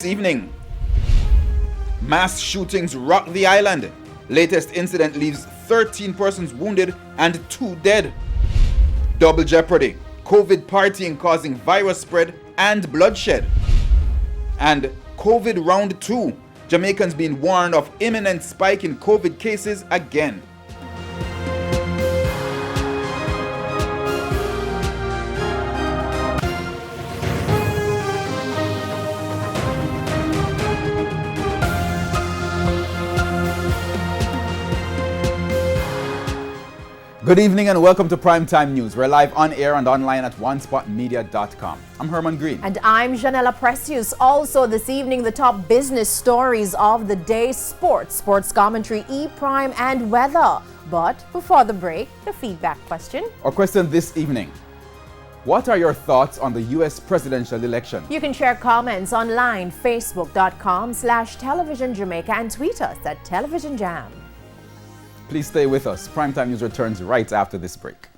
This evening, mass shootings rock the island. Latest incident leaves 13 persons wounded and 2 dead. Double jeopardy. COVID partying causing virus spread and bloodshed. And COVID round 2. Jamaicans being warned of imminent spike in COVID cases again. Good evening and welcome to Primetime News. We're live on air and online at onespotmedia.com. I'm Herman Green. And I'm Janella Precious. Also this evening, the top business stories of the day: sports commentary, E-Prime and weather. But before the break, the feedback question. Our question this evening: what are your thoughts on the U.S. presidential election? You can share comments online, facebook.com/Television Jamaica, and tweet us at Television Jam. Please stay with us. Primetime News returns right after this break.